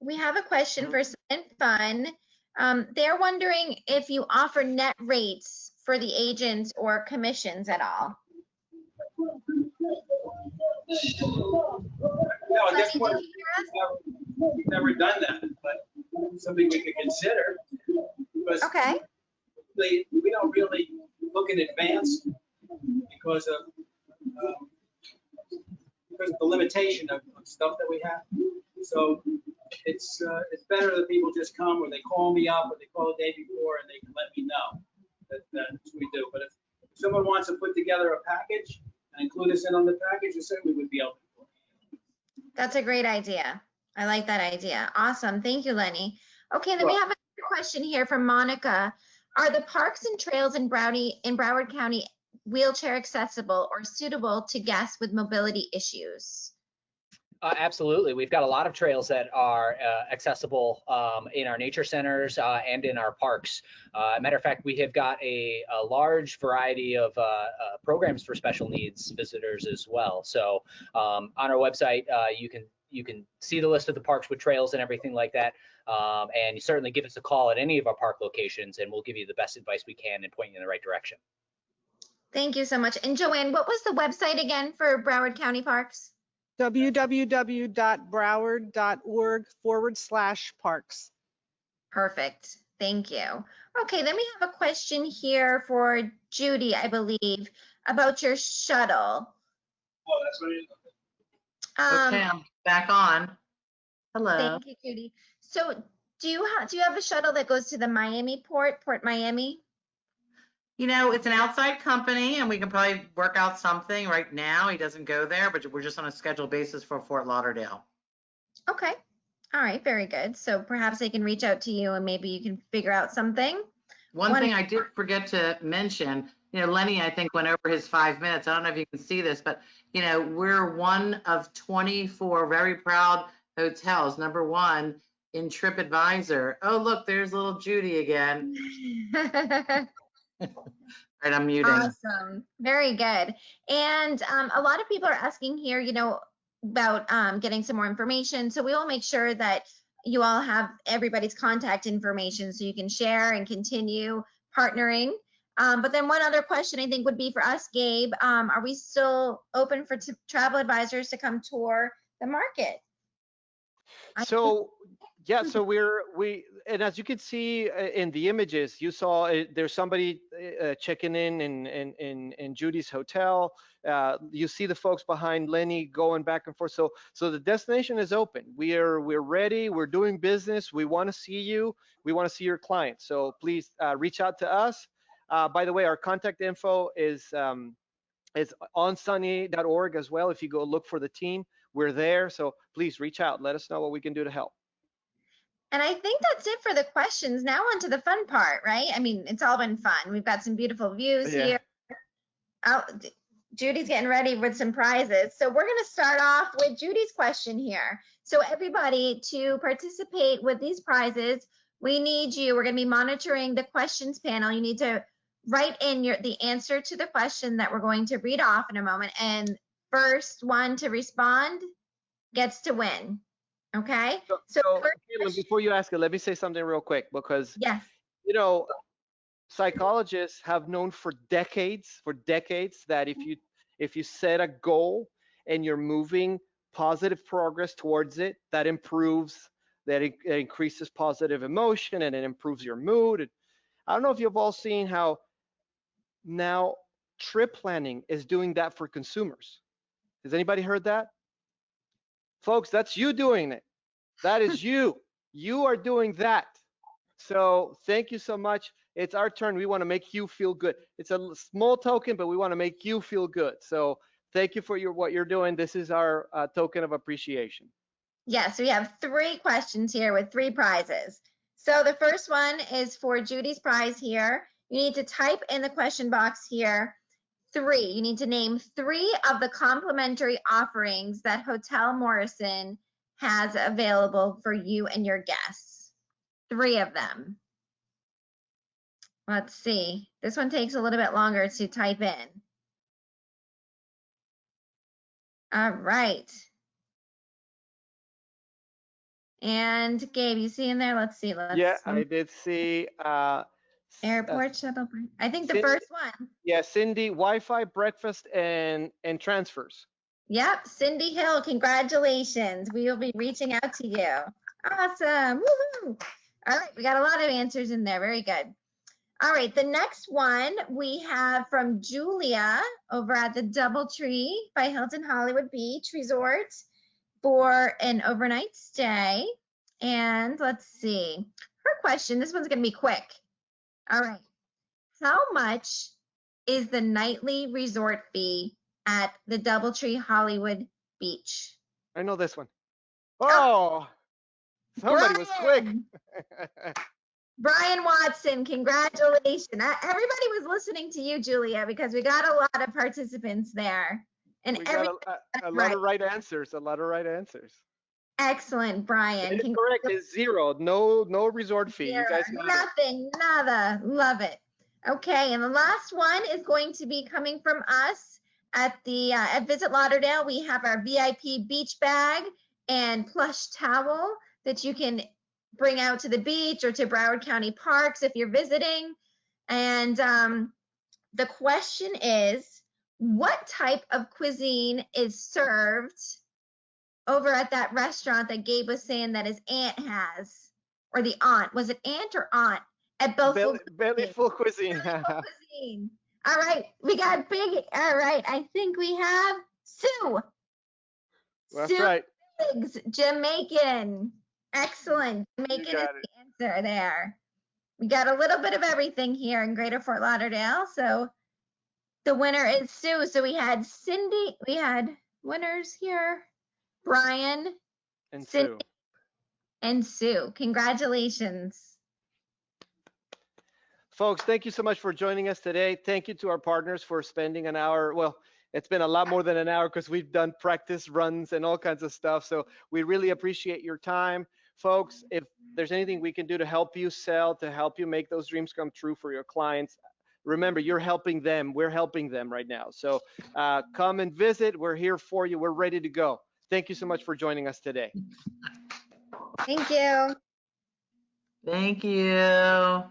We have a question for Sun and Fun. They're wondering if you offer net rates for the agents or commissions at all. No, at this point, we've never done that, but something we could consider. Because Okay. we don't really look in advance because of the limitation of stuff that we have. So it's better that people just come, or they call me up, or they call the day before, and they can let me know that's what we do. But if someone wants to put together a package and include us in on the package, we certainly would be open for it. That's a great idea. I like that idea. Awesome. Thank you, Lenny. Okay, then we have a question here from Monica. Are the parks and trails in Broward County wheelchair accessible or suitable to guests with mobility issues? Absolutely. We've got a lot of trails that are accessible in our nature centers and in our parks. Matter of fact, we have got a large variety of programs for special needs visitors as well. So on our website, you can see the list of the parks with trails and everything like that. And you certainly give us a call at any of our park locations, and we'll give you the best advice we can and point you in the right direction. Thank you so much. And Joanne, what was the website again for Broward County Parks? www.broward.org/parks. Perfect. Thank you. Okay, then we have a question here for Judy, I believe, about your shuttle. Oh, that's what it is. Okay, I'm back on. Hello. Thank you, Judy. So do you have a shuttle that goes to the Miami Port Miami? You know, it's an outside company, and we can probably work out something. Right now, he doesn't go there, but we're just on a scheduled basis for Fort Lauderdale. Okay. All right. Very good. So perhaps they can reach out to you and maybe you can figure out something. One thing I did forget to mention, you know, Lenny, I think, went over his 5 minutes. I don't know if you can see this, but, you know, we're one of 24 very proud hotels, #1 in TripAdvisor. Oh, look, there's little Judy again. Right, I'm muting. Awesome. Very good. And a lot of people are asking here, you know, about getting some more information. So we will make sure that you all have everybody's contact information so you can share and continue partnering. But then one other question I think would be for us, Gabe, are we still open for travel advisors to come tour the market? So yeah, so and as you can see in the images, you saw there's somebody checking in Judy's hotel. You see the folks behind Lenny going back and forth. So the destination is open. We're ready. We're doing business. We want to see you. We want to see your clients. So please reach out to us. By the way, our contact info is onsunny.org as well. If you go look for the team, we're there. So please reach out. Let us know what we can do to help. And I think that's it for the questions. Now on to the fun part, right? I mean, it's all been fun. We've got some beautiful views here. Oh, Judy's getting ready with some prizes. So we're going to start off with Judy's question here. So everybody, to participate with these prizes, we need you. We're going to be monitoring the questions panel. You need to write in the answer to the question that we're going to read off in a moment. And first one to respond gets to win. Okay. So Caitlin, before you ask it, let me say something real quick, because yes, you know, psychologists have known for decades that if you set a goal and you're moving positive progress towards it, that improves, that it increases positive emotion and it improves your mood. And I don't know if you've all seen how now trip planning is doing that for consumers. Has anybody heard that? Folks, that's you doing it. That is you. You are doing that. So thank you so much. It's our turn. We want to make you feel good. It's a small token, but we want to make you feel good. So thank you for what you're doing. This is our token of appreciation. Yes, we have 3 questions here with 3 prizes. So the first one is for Judy's prize here. You need to type in the question box here 3. You need to name 3 of the complimentary offerings that Hotel Morrison has available for you and your guests. 3 of them. Let's see. This one takes a little bit longer to type in. All right. And Gabe, you see in there? Let's see. Yeah, I did see. Airport shuttle. I think the first one. Yeah, Cindy, Wi-Fi, breakfast, and transfers. Yep, Cindy Hill, congratulations. We will be reaching out to you. Awesome. Woohoo. All right, we got a lot of answers in there. Very good. All right, the next one we have from Julia over at the DoubleTree by Hilton Hollywood Beach Resort for an overnight stay. And let's see. Her question, this one's going to be quick. All right. How much is the nightly resort fee at the DoubleTree Hollywood Beach? I know this one. Oh, somebody was quick. Brian Watson, congratulations. Everybody was listening to you, Julia, because we got a lot of participants there. And we got a lot of right answers, Excellent, Brian. Correct, is 0. No resort fee. Zero. You guys got nothing, nada. Love it. Okay, and the last one is going to be coming from us at the at Visit Lauderdale. We have our VIP beach bag and plush towel that you can bring out to the beach or to Broward County parks if you're visiting. And the question is, what type of cuisine is served over at that restaurant that Gabe was saying that his aunt has, or the aunt? Was it aunt or aunt? At Belly Full Cuisine. Cuisine. All right, we got big. All right, I think we have Sue. That's Sue right. Biggs, Jamaican. Excellent. Jamaican is the answer there. We got a little bit of everything here in Greater Fort Lauderdale. So the winner is Sue. So we had Cindy. We had winners here. Brian and Cindy, Sue. And Sue. Congratulations. Folks, thank you so much for joining us today. Thank you to our partners for spending an hour. Well, it's been a lot more than an hour because we've done practice runs and all kinds of stuff. So we really appreciate your time. Folks, if there's anything we can do to help you sell, to help you make those dreams come true for your clients, remember, you're helping them. We're helping them right now. So come and visit. We're here for you. We're ready to go. Thank you so much for joining us today. Thank you. Thank you.